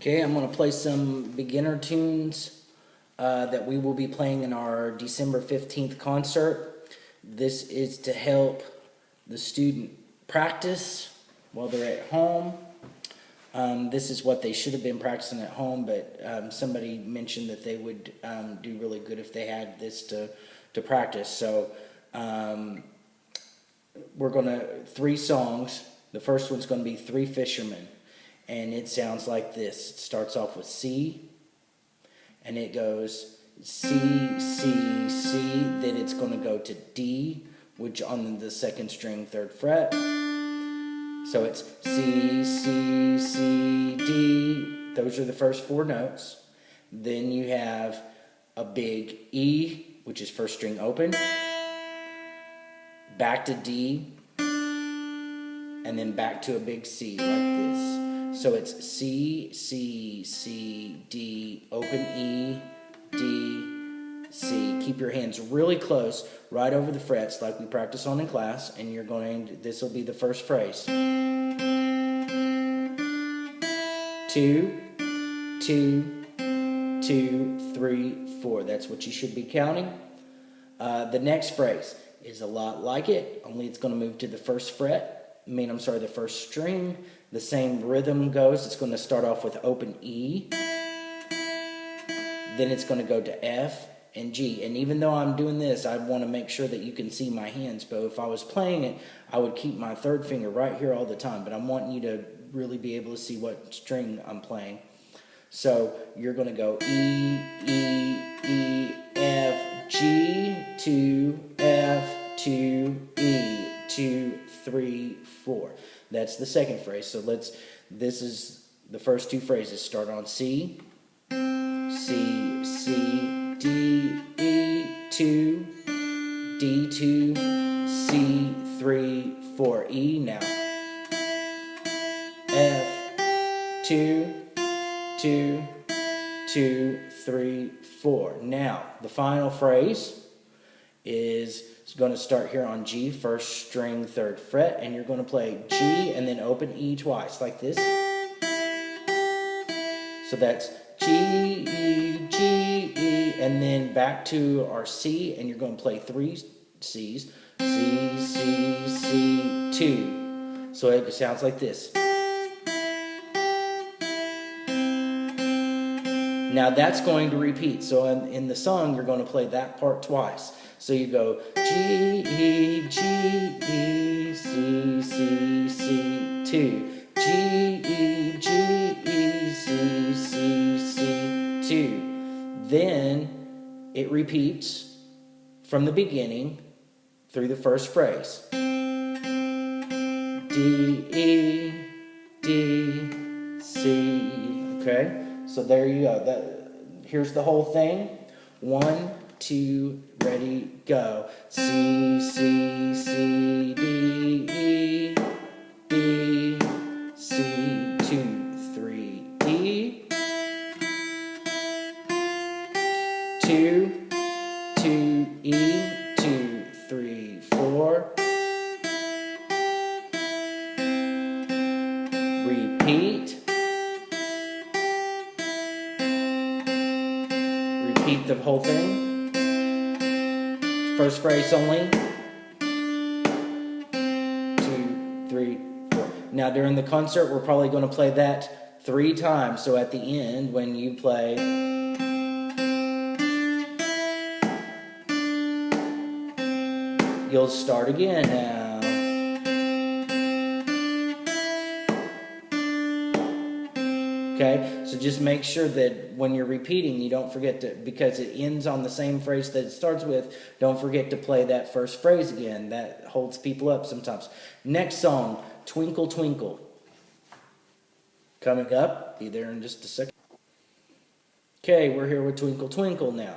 Okay, I'm going to play some beginner tunes that we will be playing in our December 15th concert. This is to help the student practice while they're at home. This is what they should have been practicing at home, but somebody mentioned that they would do really good if they had this to practice. So we're going to, 3 songs. The first one's going to be 3 Fishermen. And it sounds like this. It starts off with C, and it goes C, C, C, then it's going to go to D, which on the 2nd string, 3rd fret. So it's C, C, C, D. Those are the first 4 notes. Then you have a big E, which is 1st string open, back to D, and then back to a big C like this. So it's C, C, C, D, open E, D, C. Keep your hands really close, right over the frets like we practice on in class, and you're going to, this will be the first phrase. 2, 2, 2, 3, 4. That's what you should be counting. The next phrase is a lot like it, only it's going to move to the 1st fret. the 1st string. The same rhythm goes. It's going to start off with open E. Then it's going to go to F and G. And even though I'm doing this, I want to make sure that you can see my hands. But if I was playing it, I would keep my 3rd finger right here all the time. But I'm wanting you to really be able to see what string I'm playing. So you're going to go E, E, E, F, G, 2, F, 2, E, 2, 3, 4. That's the 2nd phrase. So this is the first 2 phrases. Start on C, C, C, D, E, 2, D2, C, 3, 4, E. Now, F, 2, 2, 2, 3, 4. Now, the final phrase is going to start here on G, 1st string, 3rd fret, and you're going to play G and then open E twice, like this. So that's G, E, G, E, and then back to our C, and you're going to play 3 C's, C, C, C, 2. So it sounds like this. Now that's going to repeat. So in the song, you're going to play that part twice. So you go G, E, G, E, C, C, C, 2. G, E, G, E, C, C, C, 2. Then it repeats from the beginning through the 1st phrase. D, E, D, C. Okay? So there you go. Here's the whole thing. 1, 2, ready, go. C, C, C, D, E, B, C, 2, 3, E. 2, 2, E, 2, 3, 4. Repeat. Repeat the whole thing. 1st phrase only. 2, 3, 4. Now during the concert, we're probably going to play that 3 times. So at the end, when you play, you'll start again now. Okay, so just make sure that when you're repeating, you don't forget to, because it ends on the same phrase that it starts with, don't forget to play that 1st phrase again. That holds people up sometimes. Next song, Twinkle, Twinkle. Coming up, be there in just a second. Okay, we're here with Twinkle, Twinkle now.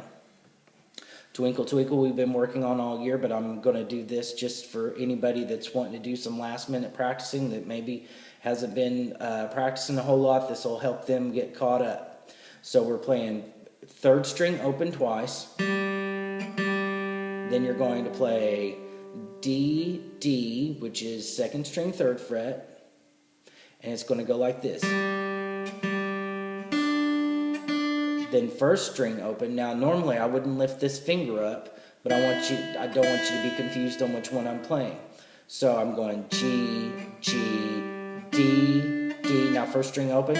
Twinkle, Twinkle we've been working on all year, but I'm going to do this just for anybody that's wanting to do some last-minute practicing that maybe hasn't been practicing a whole lot. This will help them get caught up. So we're playing 3rd string open twice. Then you're going to play D, D, which is 2nd string, 3rd fret. And it's going to go like this. then first string open. Now normally I wouldn't lift this finger up, but I don't want you to be confused on which one I'm playing. So I'm going G, G, D, D. Now first string open,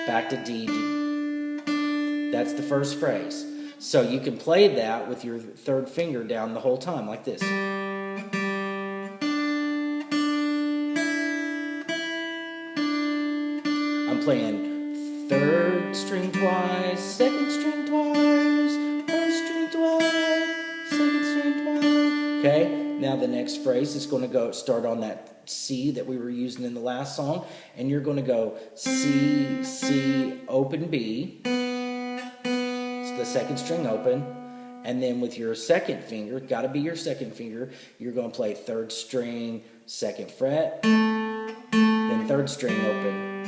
back to D, D. That's the first phrase. So you can play that with your third finger down the whole time, like this. I'm playing third string twice, second string twice, first string twice, second string twice. Okay? Now the next phrase is going to start on that C that we were using in the last song, and you're going to go C, C, open B. It's the second string open, and then with your second finger, got to be your second finger, you're going to play third string, second fret, then third string open.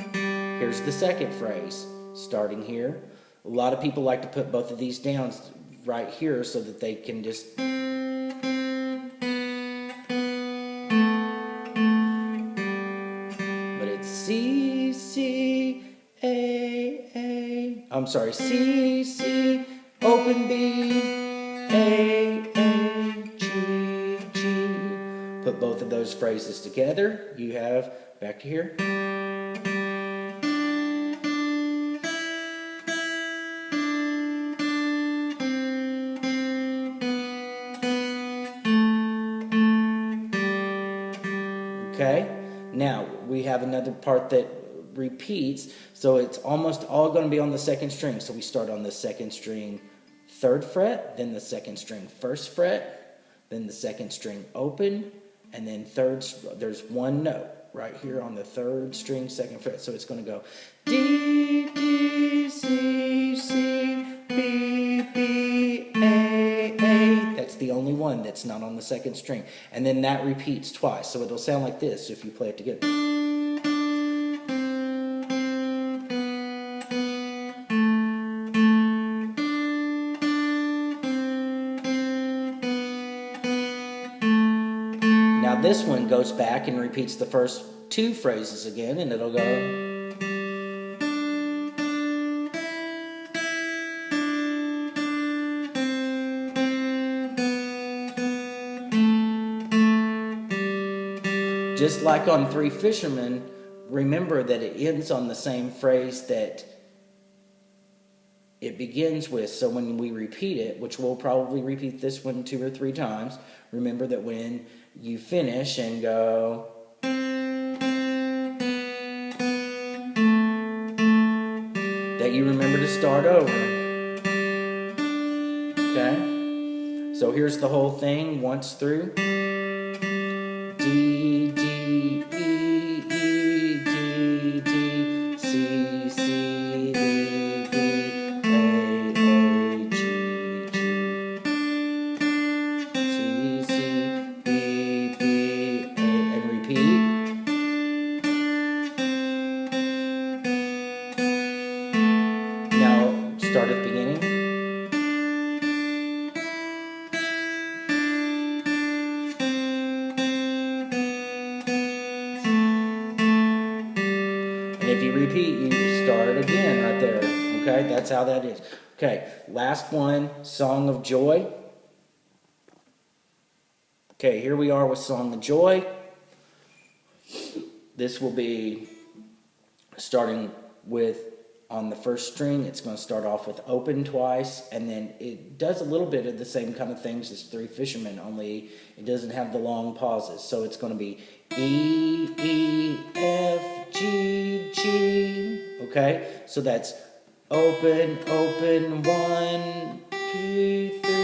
Here's the second phrase, starting here. A lot of people like to put both of these down right here so that they can just... C, C, A. I'm sorry, C, C, open B, A, G, G. Put both of those phrases together. You have, back to here. Okay? Now, we have another part that repeats, so it's almost all going to be on the second string. So we start on the second string, third fret, then the second string, first fret, then the second string open, and then there's one note right here on the third string, second fret. So it's going to go D, D, C, C, B, B, A. That's the only one that's not on the second string. And then that repeats twice. So it'll sound like this if you play it together. Now this one goes back and repeats the first two phrases again, and it'll go... Just like on Three Fishermen, remember that it ends on the same phrase that it begins with. So when we repeat it, which we'll probably repeat this one 2 or 3 times, remember that when you finish and go... that you remember to start over. Okay? So here's the whole thing once through. D, D, E, E, D, D, C, C, D, D, A, G, G. C, C, B, B, A, and repeat. Now start at the beginning. If you repeat, you start again right there. Okay, that's how that is. Okay, last one, Song of Joy. Okay, here we are with Song of Joy. This will be starting with, on the first string, it's going to start off with open twice, and then it does a little bit of the same kind of things as Three Fishermen, only it doesn't have the long pauses. So it's going to be E, E, F, G, G. Okay, so that's open, open, 1, 2, 3,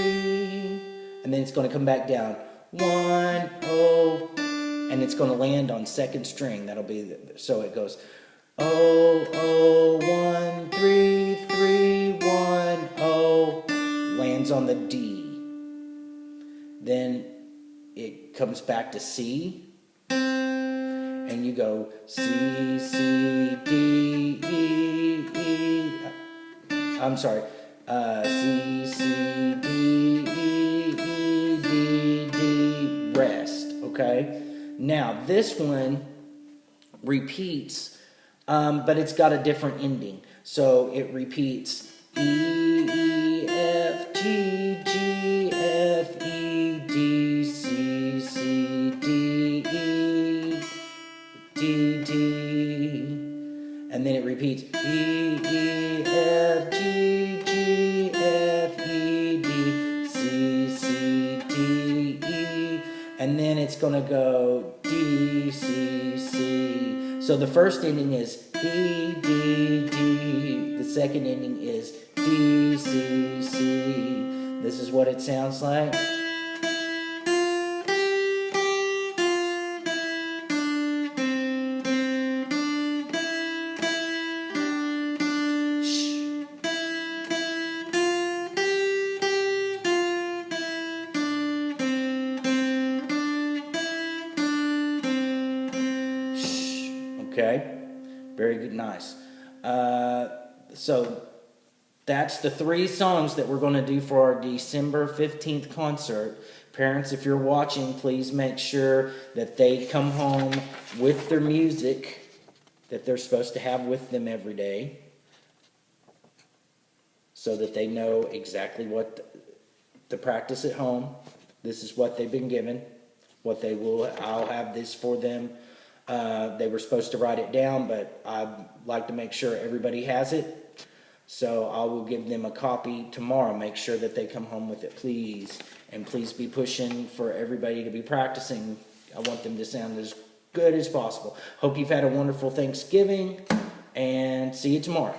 and then it's going to come back down 1, oh, and it's going to land on second string. That'll be so it goes oh, oh, 1, 3, 3, 1, oh, lands on the D. Then it comes back to C, and you go C, C, D, E, E. I'm sorry, C, C, D, E, E, D, D, rest. Okay. Now this one repeats but it's got a different ending. So it repeats E, E, F, G, G, F, E, D, C, C, D, E, D, D. And then it repeats E, E, F, G, G, F, E, D, C, C, D, E. And then it's going to go D, C, C. So the first ending is E, D, D. The second ending is D, C, C. This is what it sounds like. Okay, very good, nice. So that's the 3 songs that we're going to do for our December 15th concert. Parents, if you're watching, please make sure that they come home with their music that they're supposed to have with them every day, so that they know exactly what to practice at home. This is what they've been given. What they will, I'll have this for them. They were supposed to write it down, but I'd like to make sure everybody has it. So I will give them a copy tomorrow. Make sure that they come home with it, please. And please be pushing for everybody to be practicing. I want them to sound as good as possible. Hope you've had a wonderful Thanksgiving, and see you tomorrow.